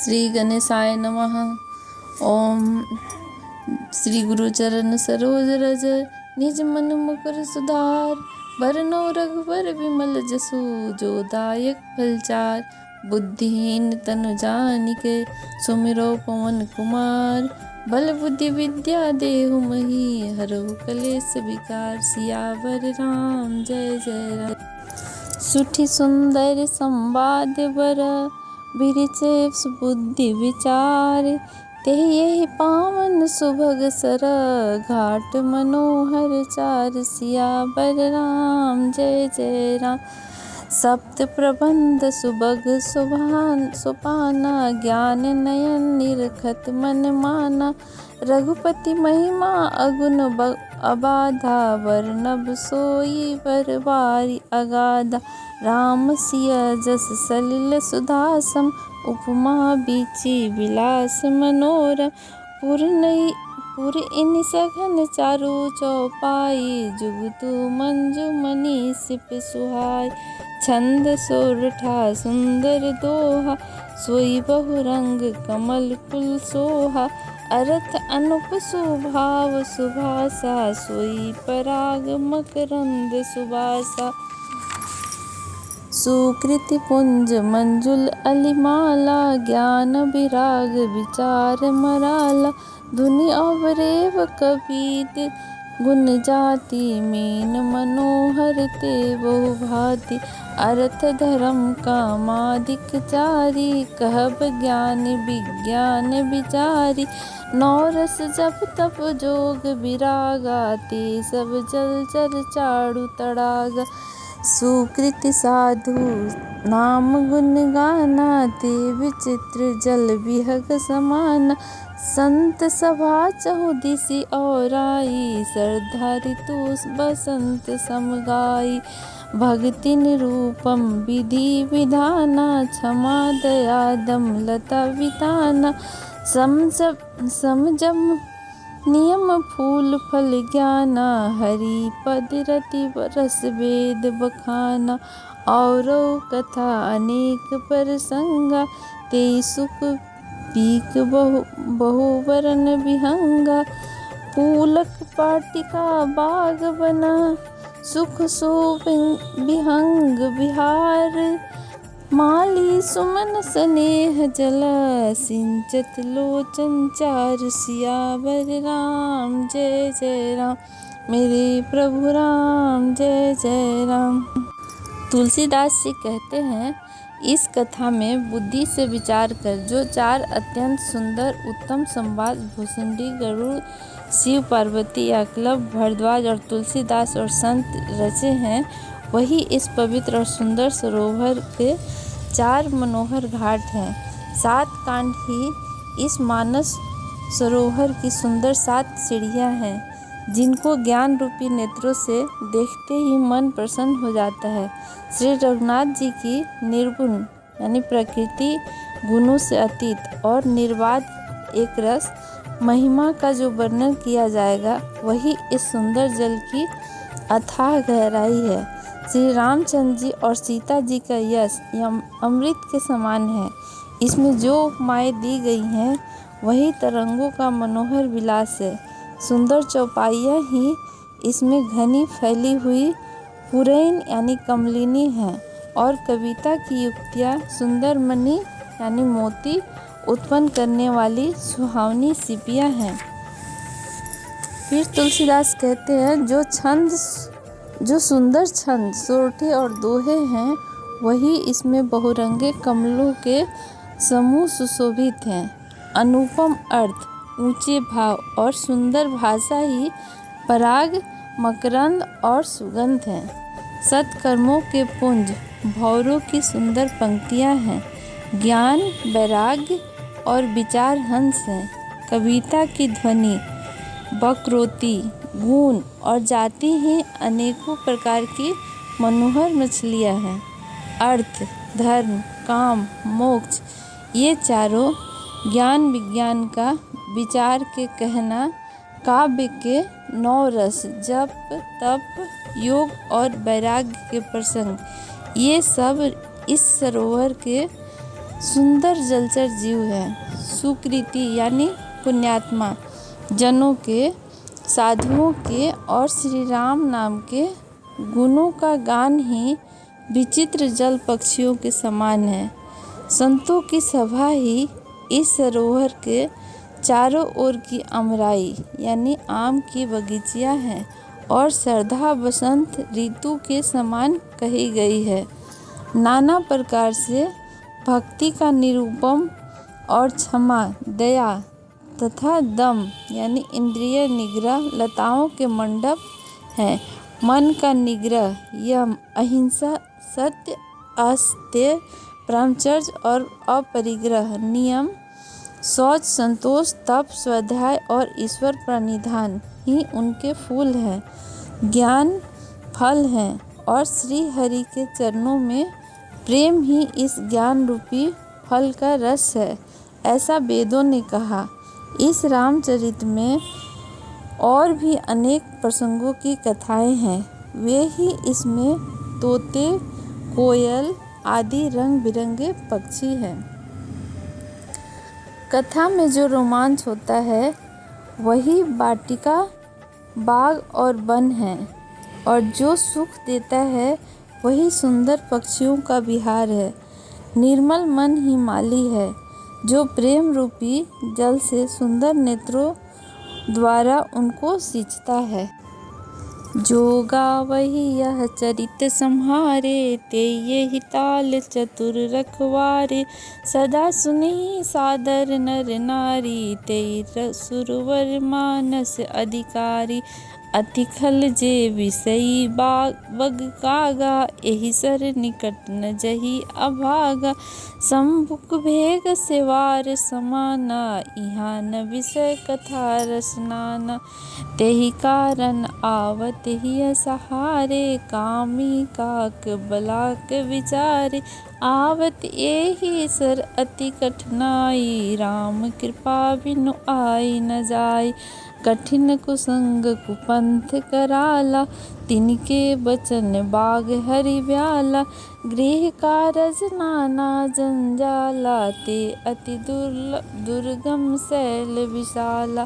श्री गणेशाय नमः। ओम श्री गुरु चरण सरोज रज निज मन मुकुर सुधार। बरनौ रघुबर विमल जसु जो दायक फलचार। बुद्धिहीन तनु जानिके सुमिरो पवन कुमार। बल बुद्धि विद्या देहु मही हरहु कलेस विकार। सियावर राम जय जय राम। सुठी सुंदर संवाद बर बिरिचे सुबुद्धि विचार। तेहि यही पावन सुभग सर घाट मनोहर चार। सियावर राम जय जय राम। सप्त प्रबंध सुभग सुपाना। ज्ञान नयन निरखत मन माना। रघुपति महिमा अगुण अबाधा। वर्णब सोई वर बारी अगाधा। राम सिया जस सलिल सुधासम। उपमा बीची विलास मनोरम। पुर इन सघन चारु चौपाई। जुगतु मंजु मनी सिप सुहाई। छंद सोरठा सुंदर दोहा। सोई बहुरंग कमल कुल सोहा। अरथ अनुप सुभाव सुभाषा। सोई पराग मकरंद सुबासा। सुकृति पुंज मंजुल अलिमाला। ज्ञान विराग विचार मराला। धुनि अवरेव कबीर गुण जाति। मीन मनोहर ते बहु भांति। अर्थ धर्म कामादिक चारि। कहब ज्ञान विज्ञान विचारी। नौरस जप तप जोग विरागा। ते सब जलचर चारु तड़ागा। सुकृति साधु नाम गुण गाना। ते विचित्र जल विहग समाना। संत सभा चहुदिसि औराई। श्रद्धा ऋतु बसंत समगाई। भक्ति निरूपम विधि विधाना। क्षमा दया दम लता विताना। समझम नियम फूल फल ज्ञाना। हरि पद रति रस वेद बखाना। औरो कथा अनेक प्रसंगा। ते सुख पीक बहुवरन विहंगा। पूलक पाटिका बाग बना। सुख विहंग विहार। माली सुमन स्नेह जला। सिंचत लोचन चार। सियावर राम जय जय राम। मेरे प्रभु राम जय जय राम। तुलसीदास जी कहते हैं, इस कथा में बुद्धि से विचार कर जो चार अत्यंत सुंदर उत्तम संवाद भुसुंडी गरुड़ शिव पार्वती एकलव्य भरद्वाज और तुलसीदास और संत रचे हैं, वही इस पवित्र और सुंदर सरोवर के चार मनोहर घाट हैं। 7 कांड ही इस मानस सरोवर की सुंदर 7 सीढ़ियाँ हैं, जिनको ज्ञान रूपी नेत्रों से देखते ही मन प्रसन्न हो जाता है। श्री रघुनाथ जी की निर्गुण यानी प्रकृति गुणों से अतीत और निर्वाद एक रस महिमा का जो वर्णन किया जाएगा, वही इस सुंदर जल की अथाह गहराई है। श्री रामचंद्र जी और सीता जी का यश अमृत के समान है। इसमें जो उपमाएं दी गई हैं, वही तरंगों का मनोहर विलास है। सुंदर चौपाइयाँ ही इसमें घनी फैली हुई पुरैन यानी कमलिनी हैं और कविता की युक्तियाँ सुंदर मणि यानी मोती उत्पन्न करने वाली सुहावनी सिपियाँ हैं। फिर तुलसीदास कहते हैं, जो सुंदर छंद सोरठे और दोहे हैं, वही इसमें बहुरंगे कमलों के समूह सुशोभित हैं। अनुपम अर्थ, ऊंचे भाव और सुंदर भाषा ही पराग मकरंद और सुगंध हैं। सत्कर्मों के पुंज भौरों की सुंदर पंक्तियां हैं। ज्ञान वैराग्य और विचार हंस हैं। कविता की ध्वनि वक्रोक्ति गुण और जाति ही अनेकों प्रकार की मनोहर मछलियां हैं। अर्थ धर्म काम मोक्ष ये चारों ज्ञान विज्ञान का विचार के कहना। काव्य के 9 रस जप तप योग और वैराग्य के प्रसंग, ये सब इस सरोवर के सुंदर जलचर जीव है। सुकृति यानी पुण्यात्मा जनों के, साधुओं के और श्री राम नाम के गुणों का गान ही विचित्र जल पक्षियों के समान है। संतों की सभा ही इस सरोवर के चारों ओर की अमराई यानी आम की बगीचियां हैं और श्रद्धा बसंत ऋतु के समान कही गई है। नाना प्रकार से भक्ति का निरूपम और क्षमा, दया तथा दम यानी इंद्रिय निग्रह लताओं के मंडप हैं। मन का निग्रह, यम, अहिंसा, सत्य, अस्तेय, ब्रह्मचर्य और अपरिग्रह नियम, शौच, संतोष, तप, स्वाध्याय और ईश्वर प्रणिधान ही उनके फूल हैं, ज्ञान फल हैं और श्री हरि के चरणों में प्रेम ही इस ज्ञान रूपी फल का रस है, ऐसा वेदों ने कहा। इस रामचरित में और भी अनेक प्रसंगों की कथाएं हैं। वे ही इसमें तोते, कोयल आदि रंग बिरंगे पक्षी हैं। कथा में जो रोमांच होता है वही वाटिका, बाग और वन है और जो सुख देता है वही सुंदर पक्षियों का विहार है। निर्मल मन ही माली है जो प्रेम रूपी जल से सुंदर नेत्रों द्वारा उनको सींचता है। जो गावहि यह चरित सम्हारे, ते यहि ताल चतुर रखवारे। सदा सुनहि सादर नर नारी, ते सुरवर मानस अधिकारी। अति खल जे विषयी बग कागा, एहि सर निकट न जहि अभागा। सम्मुख भेग सेवार समाना, इहाँ न विषय कथा रसनाना। तेहि कारण आवत हिय सहारे, कामी काक बलाक विचारे। आवत एहि सर अति कठिनाई, राम कृपा बिनु आई न जाई। कठिन कुसंग कुपंथ कराला, तिनके बचन बाग हरि ब्याला। गृह कारज नाना जंजाला, ते अति दुर्गम शैल विशाला।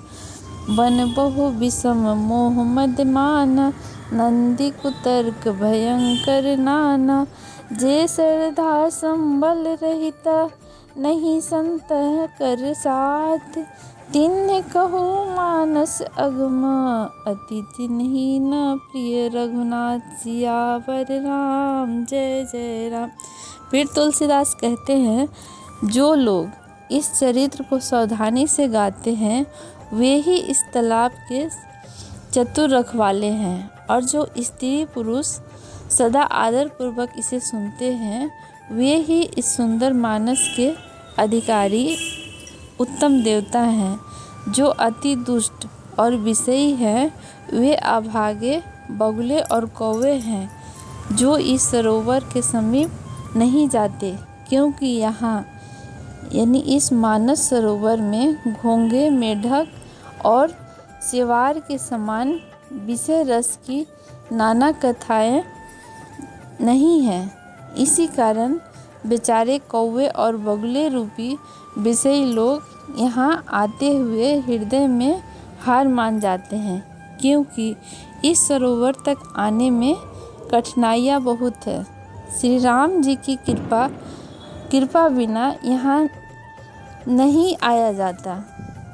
वन बहु विषम मोह मद माना, नंदी कुतर्क भयंकर नाना। जे श्रद्धा संबल रहिता, नहीं संतह कर साथ। तिन्ह कहु मानस अगम, अति तिन्हि न प्रिय रघुनाथ। सियावर राम जय जय राम। फिर तुलसीदास कहते हैं, जो लोग इस चरित्र को सावधानी से गाते हैं वे ही इस तालाब के चतुर रखवाले हैं, और जो स्त्री पुरुष सदा आदर पूर्वक इसे सुनते हैं वे ही इस सुंदर मानस के अधिकारी उत्तम देवता हैं। जो अति दुष्ट और विषयी हैं वे अभागे बगुले और कौवे हैं, जो इस सरोवर के समीप नहीं जाते, क्योंकि यहाँ यानी इस मानस सरोवर में घोंघे, मेढक और सेवार के समान विषय रस की नाना कथाएं नहीं हैं। इसी कारण बेचारे कौवे और बगुले रूपी विषयी लोग यहाँ आते हुए हृदय में हार मान जाते हैं, क्योंकि इस सरोवर तक आने में कठिनाइयाँ बहुत है। श्री राम जी की कृपा बिना यहाँ नहीं आया जाता।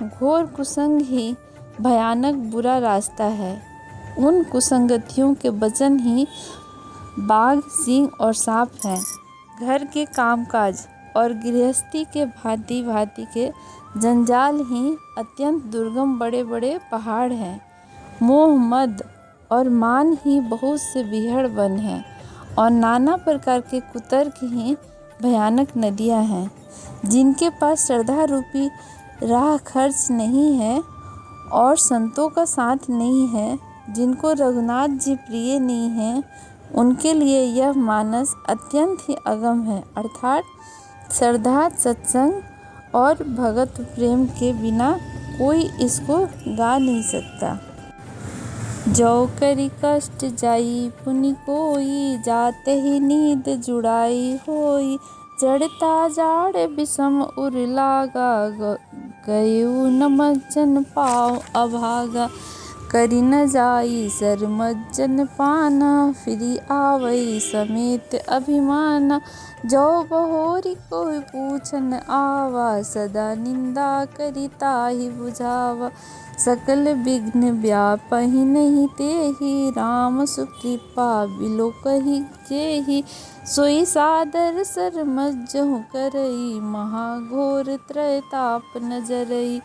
घोर कुसंग ही भयानक बुरा रास्ता है। उन कुसंगतियों के वचन ही बाघ, सिंह और सांप हैं। घर के कामकाज और गृहस्थी के भांति भांति के जंजाल ही अत्यंत दुर्गम बड़े बड़े पहाड़ हैं। मोह, मद और मान ही बहुत से बिहड़ वन हैं, और नाना प्रकार के कुतर्क ही भयानक नदियाँ हैं। जिनके पास श्रद्धा रूपी राह खर्च नहीं है और संतों का साथ नहीं है, जिनको रघुनाथ जी प्रिय नहीं हैं, उनके लिए यह मानस अत्यंत ही अगम है। अर्थात श्रद्धा, सत्संग और भगत प्रेम के बिना कोई इसको गा नहीं सकता। जो करी कष्ट जाई पुनि कोई, जाते ही नींद जुड़ाई होई। चढ़ता जाड़ विषम उर लागा, गयऊ न मज्जन पाँव अभागा। करी न जाई सर मज्जन पाना, फिरी आवई समेत अभिमाना। जो बहोरी कोई पूछन आवा, सदा निंदा करी ताहि बुझावा। सकल विघ्न व्यापहि नहीं तेहि, राम सुकृपा बिलो कही जेहि। सोई सादर सर मज्जहु करई, महाघोर त्रयताप न जरई।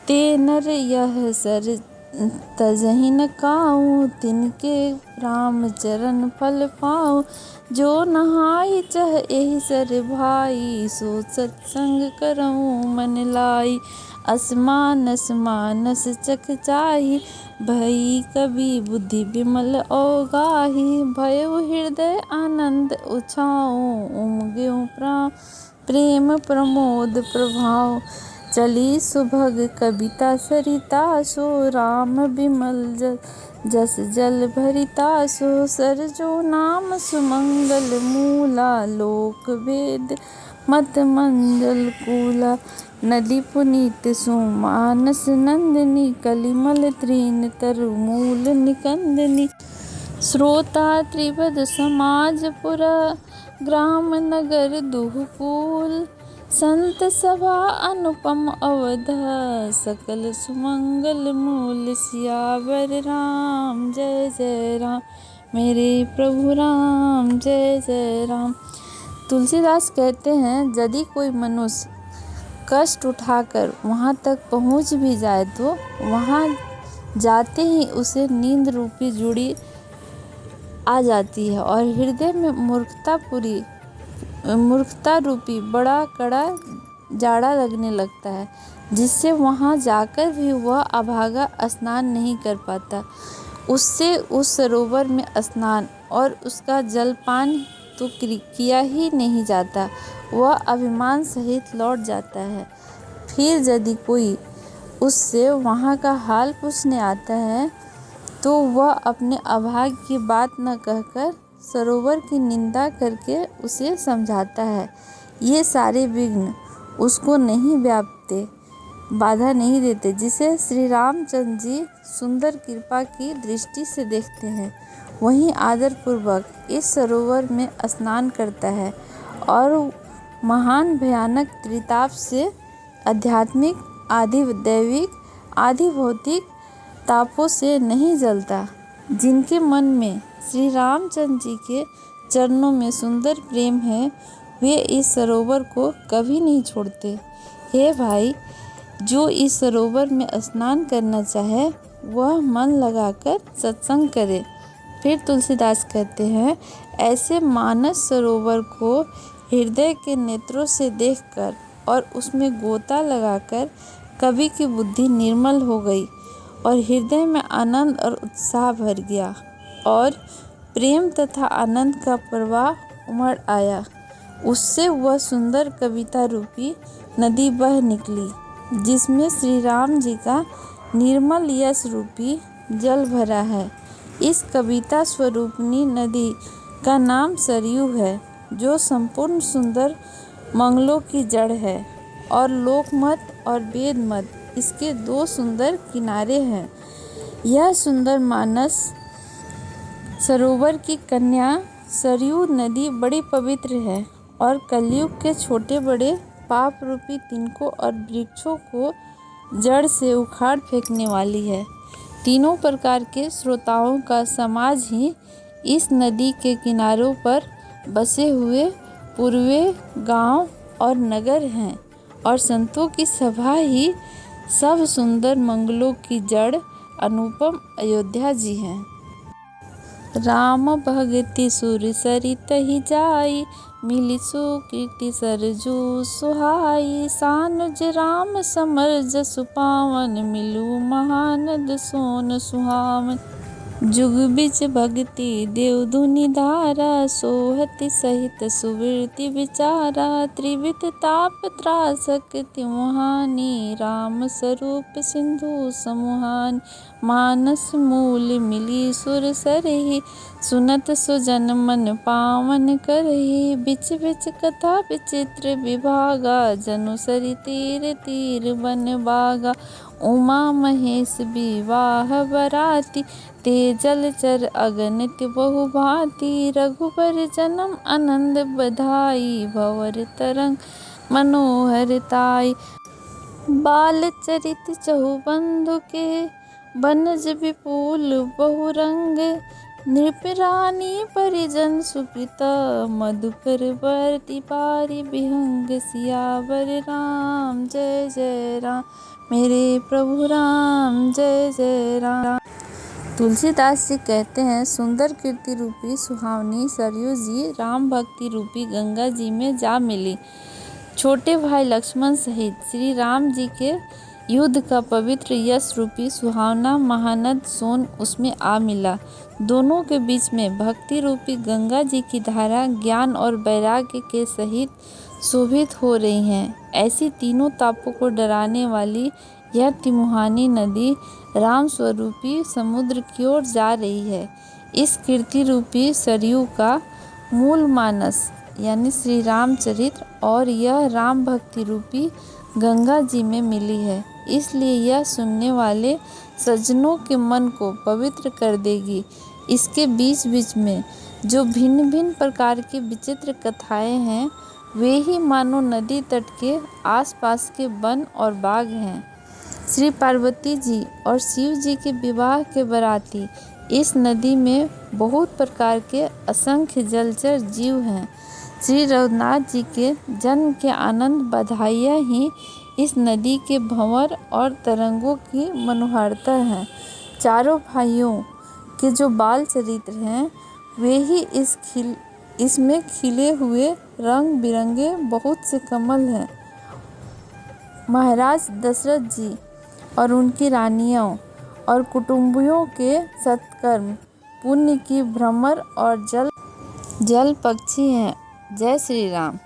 ते नर यह सर तजहि न काऊँ, तिनके राम चरण फल पाऊँ। जो नहाई चह एहि सर भाई, सो सत्संग करऊँ मन लाई। असमानस मानस चख चाहि, भई कवि बुद्धि बिमल औगाही। भयउ हृदय आनंद उछाऊँ, उमगेउ प्रेम प्रमोद प्रभाऊ। चली सुभग कविता सरिता सो, राम बिमल जस जल भरिता सो। सर जो नाम सुमंगल मूला, लोक वेद मत मंगल कूला। नदी पुनीत सुमानस नंदनी, कलिमल तृण तरु मूल निकंदनी। श्रोता त्रिपद समाज पुर, ग्राम नगर दुहुकुल। संत सभा अनुपम अवध, सकल सुमंगल मूल। सियावर राम जय जय राम, मेरे प्रभु राम जय जय राम। तुलसीदास कहते हैं, यदि कोई मनुष्य कष्ट उठाकर वहाँ तक पहुँच भी जाए तो वहाँ जाते ही उसे नींद रूपी जुड़ी आ जाती है और हृदय में मूर्खता रूपी बड़ा कड़ा जाड़ा लगने लगता है, जिससे वहाँ जाकर भी वह अभागा स्नान नहीं कर पाता। उससे उस सरोवर में स्नान और उसका जलपान तो किया ही नहीं जाता, वह अभिमान सहित लौट जाता है। फिर यदि कोई उससे वहाँ का हाल पूछने आता है तो वह अपने अभाग की बात न कहकर सरोवर की निंदा करके उसे समझाता है। ये सारे विघ्न उसको नहीं व्यापते, बाधा नहीं देते, जिसे श्री रामचंद्र जी सुंदर कृपा की दृष्टि से देखते हैं। वहीं आदर पूर्वक इस सरोवर में स्नान करता है और महान भयानक त्रिताप से, आध्यात्मिक आदि दैविक आदि भौतिक तापों से नहीं जलता। जिनके मन में श्री रामचंद्र जी के चरणों में सुंदर प्रेम है, वे इस सरोवर को कभी नहीं छोड़ते। हे भाई, जो इस सरोवर में स्नान करना चाहे वह मन लगाकर सत्संग करे। फिर तुलसीदास कहते हैं, ऐसे मानस सरोवर को हृदय के नेत्रों से देखकर और उसमें गोता लगाकर कवि की बुद्धि निर्मल हो गई और हृदय में आनंद और उत्साह भर गया और प्रेम तथा आनंद का प्रवाह उमड़ आया। उससे वह सुंदर कविता रूपी नदी बह निकली, जिसमें श्री राम जी का निर्मल यश रूपी जल भरा है। इस कविता स्वरूपनी नदी का नाम सरयू है, जो संपूर्ण सुंदर मंगलों की जड़ है और लोकमत और वेद मत इसके दो सुंदर किनारे हैं। यह सुंदर मानस सरोवर की कन्या सरयू नदी बड़ी पवित्र है और कलयुग के छोटे बड़े पाप रूपी तिनकों और वृक्षों को जड़ से उखाड़ फेंकने वाली है। तीनों प्रकार के श्रोताओं का समाज ही इस नदी के किनारों पर बसे हुए पूर्वे गांव और नगर हैं और संतों की सभा ही सब सुंदर मंगलों की जड़ अनुपम अयोध्या जी हैं। राम भगति सुर सरितहि जाई, मिली सुकृति सरजू सुहाई। सानुज राम समर जसु पावन, मिलू महानद सोन सुहावन। जुग बिच भगति देव धुनि धारा, सोहति सहित सुवृति विचारा। त्रिविध ताप त्रासक तिमुहानी, राम स्वरूप सिंधु समुहानी। मानस मूल मिली सुर सरहि, सुनत सुजन मन पावन करहि। बिच बिच कथा विचित्र विभागा, जनु सरि तीर तीर बन बागा। उमा महेश विवाह बराती, ते जलचर अगणित बहु भांति। रघुबर जन्म आनंद बधाई, भंवर तरंग मनोहर ताई। बाल चरित चहु बंधु के, बनज विपुल बहु रंग। नृप रानी परिजन सुकृता, मधुकर बरति पारि बिहंग। सियावर राम जय जय राम, मेरे प्रभु राम जय जय राम। तुलसीदास जी कहते हैं, सुंदर कीर्ति रूपी सुहावनी सरयू जी राम भक्ति रूपी गंगा जी में जा मिली। छोटे भाई लक्ष्मण सहित श्री राम जी के युद्ध का पवित्र यश रूपी सुहावना महानद सोन उसमें आ मिला। दोनों के बीच में भक्ति रूपी गंगा जी की धारा ज्ञान और वैराग्य के सहित शोभित हो रही हैं। ऐसी तीनों तापों को डराने वाली यह तिमुहानी नदी राम स्वरूपी समुद्र की ओर जा रही है। इस कीर्ति रूपी सरयू का मूल मानस यानी श्री रामचरित्र और यह राम भक्ति रूपी गंगा जी में मिली है, इसलिए यह सुनने वाले सज्जनों के मन को पवित्र कर देगी। इसके बीच बीच में जो भिन्न भिन्न प्रकार की विचित्र कथाएं हैं, वे ही मानो नदी तट के आसपास के वन और बाग हैं। श्री पार्वती जी और शिव जी के विवाह के बराती इस नदी में बहुत प्रकार के असंख्य जलचर जीव हैं। श्री रघुनाथ जी के जन्म के आनंद बधाइयाँ ही इस नदी के भंवर और तरंगों की मनोहारिता हैं। चारों भाइयों के जो बाल चरित्र हैं, वे ही इसमें खिले हुए रंग बिरंगे बहुत से कमल हैं। महाराज दशरथ जी और उनकी रानियों और कुटुंबियों के सत्कर्म पुण्य की भ्रमर और जल पक्षी हैं। जय श्री राम।